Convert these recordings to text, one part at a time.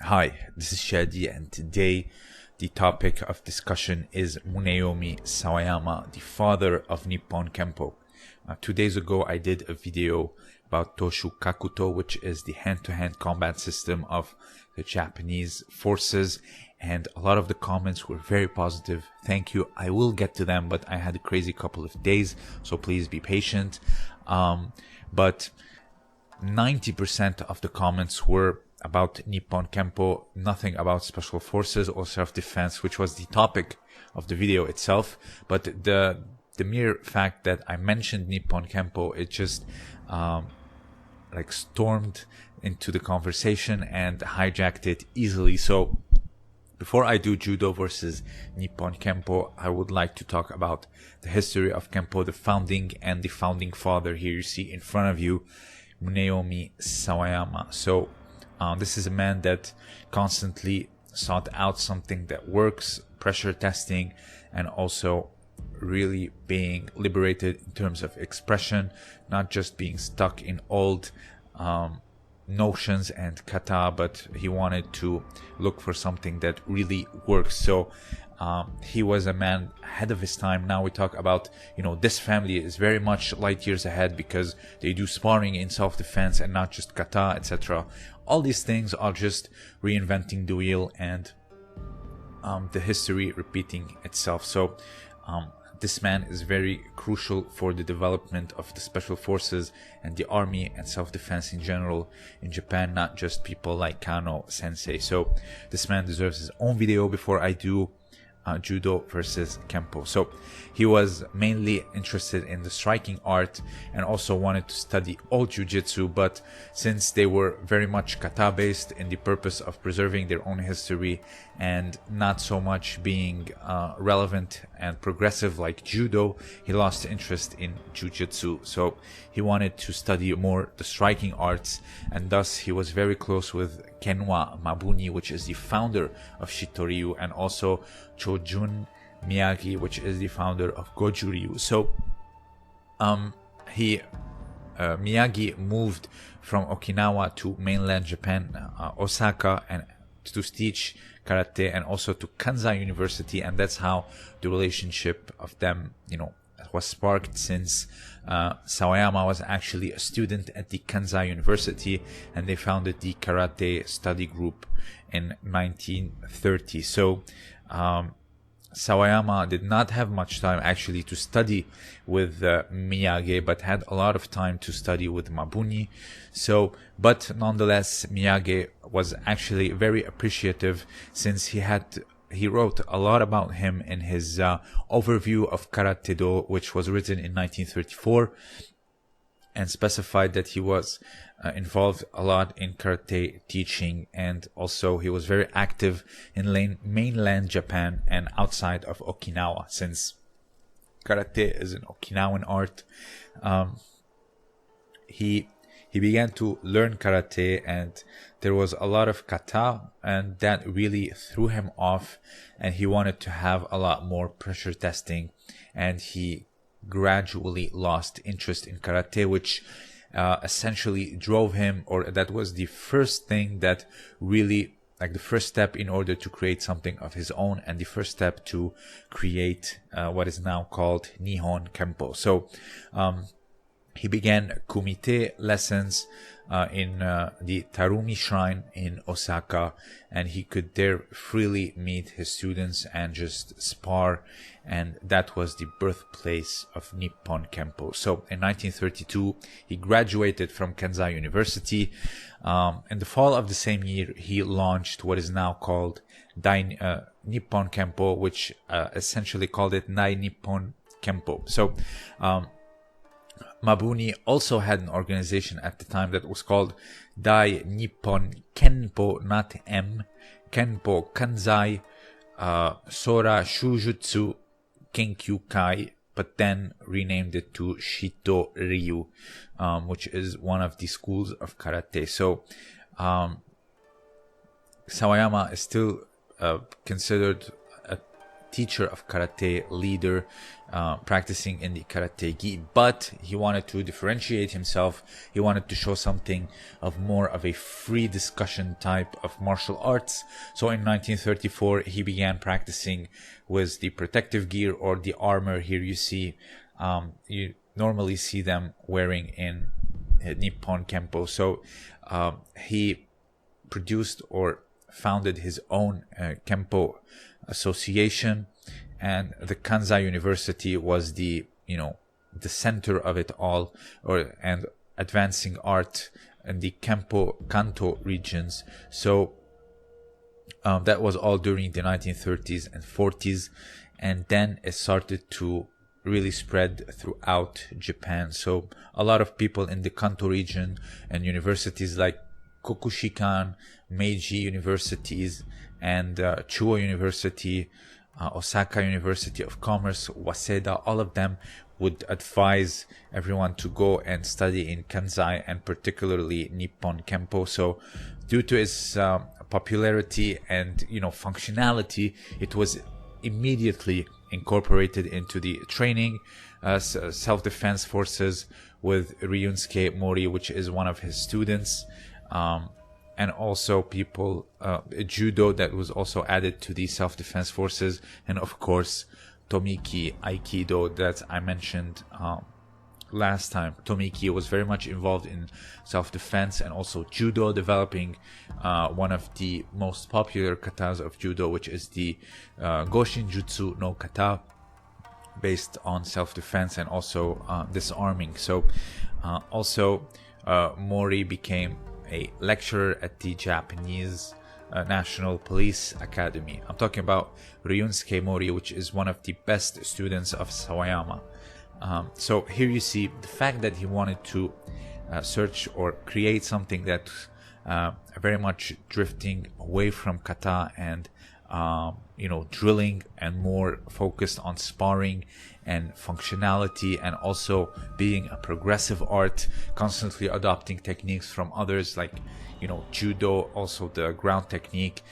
Hi, this is Shadi, and today the topic of discussion is Muneomi Sawayama, the father of Nippon Kempo. 2 days ago, I did a video about Toshu Kakuto, which is the hand-to-hand combat system of the Japanese forces, and a lot of the comments were very positive. Thank you. I will get to them, but I had a crazy couple of days, so please be patient. But 90% of the comments were about Nippon Kempo, nothing about special forces or self-defense, which was the topic of the video itself. But the mere fact that I mentioned Nippon Kempo, it just stormed into the conversation and hijacked it easily. So before I do Judo versus Nippon Kempo, I would like to talk about the history of Kempo, the founding and the founding father. Here you see in front of you Muneomi Sawayama. So this is a man that constantly sought out something that works, pressure testing, and also really being liberated in terms of expression, not just being stuck in old notions and kata, but he wanted to look for something that really works. So he was a man ahead of his time. Now we talk about, this family is very much light years ahead because they do sparring in self-defense and not just kata, etc. All these things are just reinventing the wheel and the history repeating itself. So this man is very crucial for the development of the special forces and the army and self-defense in general in Japan, not just people like Kano Sensei. So this man deserves his own video before I do Judo versus Kempo. So he was mainly interested in the striking art and also wanted to study all jujitsu, but since they were very much kata based in the purpose of preserving their own history and not so much being relevant and progressive like judo, he lost interest in jujitsu. So he wanted to study more the striking arts, and thus he was very close with Kenwa Mabuni, which is the founder of Shitoryu, and also Chojun Miyagi, which is the founder of Goju-ryu. So Miyagi moved from Okinawa to mainland Japan, Osaka, and to teach karate, and also to Kansai University, and that's how the relationship of them, was sparked, since Sawayama was actually a student at the Kansai University, and they founded the karate study group in 1930. So Sawayama did not have much time actually to study with Miyagi, but had a lot of time to study with Mabuni. So, but nonetheless, Miyagi was actually very appreciative, since he wrote a lot about him in his overview of Karate-do, which was written in 1934, and specified that he was involved a lot in karate teaching, and also he was very active in mainland Japan and outside of Okinawa, since karate is an Okinawan art. He began to learn karate, and there was a lot of kata, and that really threw him off, and he wanted to have a lot more pressure testing, and he gradually lost interest in karate, which essentially drove him, or that was the first thing that really, the first step in order to create something of his own, and the first step to create what is now called Nippon Kempo. So he began kumite lessons in the Tarumi Shrine in Osaka, and he could there freely meet his students and just spar, and that was the birthplace of Nippon Kempo. So in 1932, he graduated from Kansai University. In the fall of the same year, he launched what is now called Nippon Kempo, which essentially called it Nai Nippon Kempo. So Mabuni also had an organization at the time that was called Dai Nippon Kenpo, not M, Kenpo Kanzai Sora Shujutsu Kenkyukai, but then renamed it to Shito-ryu, which is one of the schools of karate. So Sawayama is still considered a teacher of karate, leader, practicing in the karate gi, but he wanted to differentiate himself. He wanted to show something of more of a free discussion type of martial arts. So in 1934, he began practicing with the protective gear or the armor. Here you see, you normally see them wearing in Nippon Kempo. So he produced or founded his own Kempo association, and the Kansai University was the the center of it all, and advancing art in the Kempo Kanto regions. So that was all during the 1930s and 40s, and then it started to really spread throughout Japan. So a lot of people in the Kanto region and universities like Kokushikan, Meiji universities, and Chuo University, Osaka University of Commerce, Waseda, all of them would advise everyone to go and study in Kansai, and particularly Nippon Kempo. So due to its popularity and functionality, it was immediately incorporated into the training self-defense forces with Ryunsuke Mori, which is one of his students, and also people Judo, that was also added to the self-defense forces, and of course Tomiki Aikido that I mentioned last time. Tomiki was very much involved in self-defense, and also Judo, developing one of the most popular katas of Judo, which is the Goshin Jutsu no kata, based on self-defense and also disarming. So also Mori became a lecturer at the Japanese National Police Academy. I'm talking about Ryunsuke Mori, which is one of the best students of Sawayama. So here you see the fact that he wanted to search or create something that very much drifting away from kata and drilling, and more focused on sparring and functionality, and also being a progressive art, constantly adopting techniques from others like Judo, also the ground technique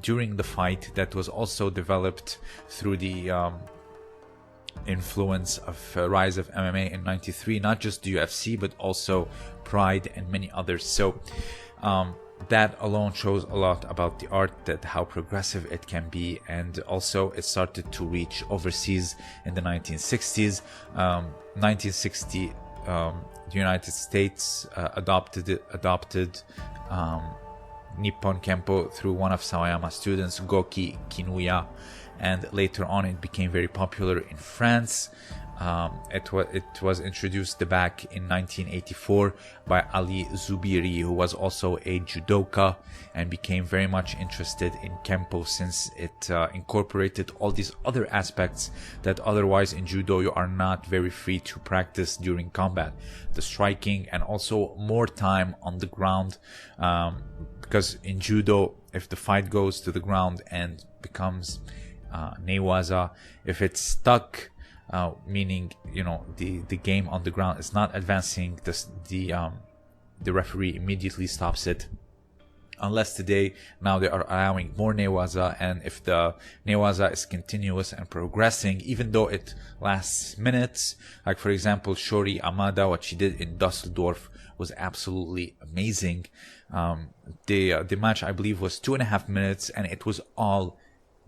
during the fight, that was also developed through the influence of rise of MMA in '93, not just the UFC but also Pride and many others. So that alone shows a lot about the art, that how progressive it can be. And also it started to reach overseas in the 1960s. 1960 the United States adopted Nippon Kempo through one of Sawayama's students, Goki Kinuya, and later on it became very popular in France. It was introduced back in 1984 by Ali Zubiri, who was also a judoka, and became very much interested in Kempo, since it incorporated all these other aspects that otherwise in judo you are not very free to practice during combat. The striking, and also more time on the ground, because in judo, if the fight goes to the ground and becomes newaza, if it's stuck, meaning the game on the ground is not advancing, the referee immediately stops it. Unless today, now they are allowing more newaza, and if the newaza is continuous and progressing, even though it lasts minutes, like for example Shori Amada, what she did in Dusseldorf was absolutely amazing. The match, I believe, was 2.5 minutes, and it was all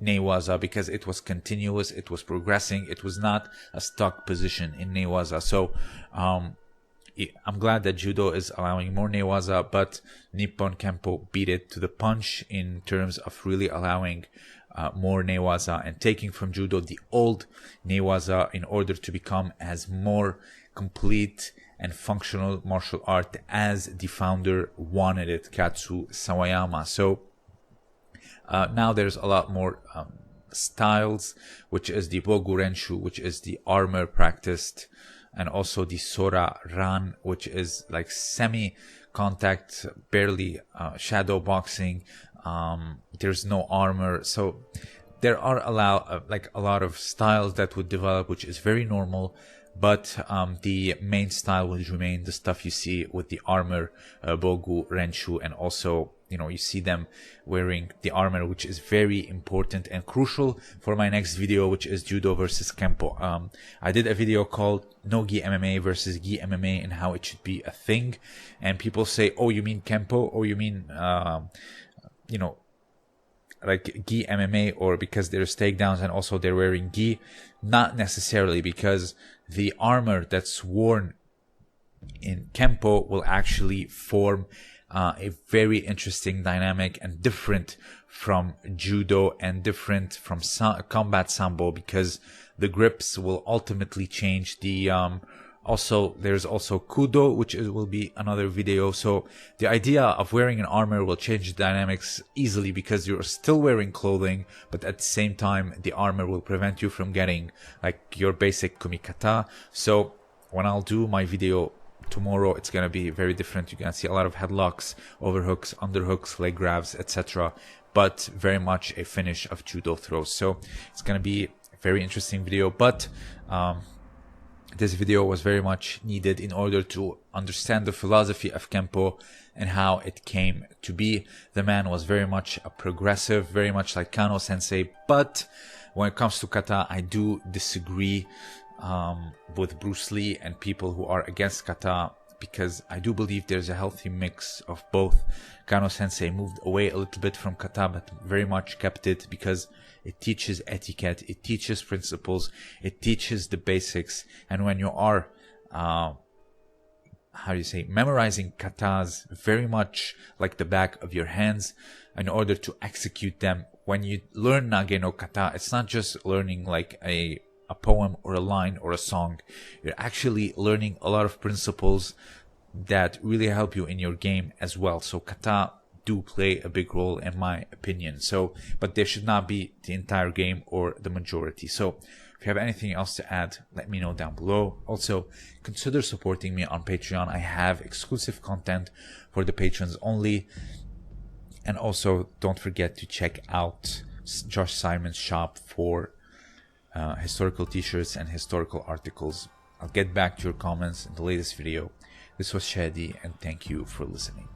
newaza because it was continuous, it was progressing, it was not a stuck position in newaza. So I'm glad that judo is allowing more newaza, but Nippon Kempo beat it to the punch in terms of really allowing more newaza, and taking from judo the old newaza in order to become as more complete and functional martial art as the founder wanted it, Katsu Sawayama. So now there's a lot more styles, which is the Bogu Renshu, which is the armor practiced, and also the Sora Ran, which is like semi-contact, barely shadow boxing. There's no armor. So there are a lot of styles that would develop, which is very normal. but the main style will remain the stuff you see with the armor, bogu, renshu, and also, you know, you see them wearing the armor, which is very important and crucial for my next video, which is Judo versus Kempo. I did a video called No Gi MMA versus Gi MMA and how it should be a thing. And people say, oh, you mean Kempo? Or you mean, you know, like Gi MMA, or because there's takedowns and also they're wearing Gi? Not necessarily, because the armor that's worn in Kempo will actually form a very interesting dynamic and different from Judo and different from combat sambo, because the grips will ultimately change. The also there's also kudo, which will be another video. So the idea of wearing an armor will change the dynamics easily, because you're still wearing clothing, but at the same time the armor will prevent you from getting like your basic kumikata. So when I'll do my video tomorrow, it's gonna be very different. You're gonna see a lot of headlocks, overhooks, underhooks, leg grabs, etc., but very much a finish of judo throws. So it's gonna be a very interesting video, but this video was very much needed in order to understand the philosophy of Kempo and how it came to be. The man was very much a progressive, very much like Kano Sensei, but when it comes to kata, I do disagree with Bruce Lee and people who are against kata, because I do believe there's a healthy mix of both. Kano Sensei moved away a little bit from kata, but very much kept it, because it teaches etiquette, it teaches principles, it teaches the basics. And when you are, memorizing katas very much like the back of your hands in order to execute them, when you learn Nage no kata, it's not just learning like a poem or a line or a song. You're actually learning a lot of principles that really help you in your game as well. So kata do play a big role in my opinion. So, but they should not be the entire game or the majority. So if you have anything else to add, let me know down below. Also, consider supporting me on Patreon. I have exclusive content for the patrons only. And also, don't forget to check out Josh Simon's shop for historical t-shirts and historical articles. I'll get back to your comments in the latest video. This was Shadi, and thank you for listening.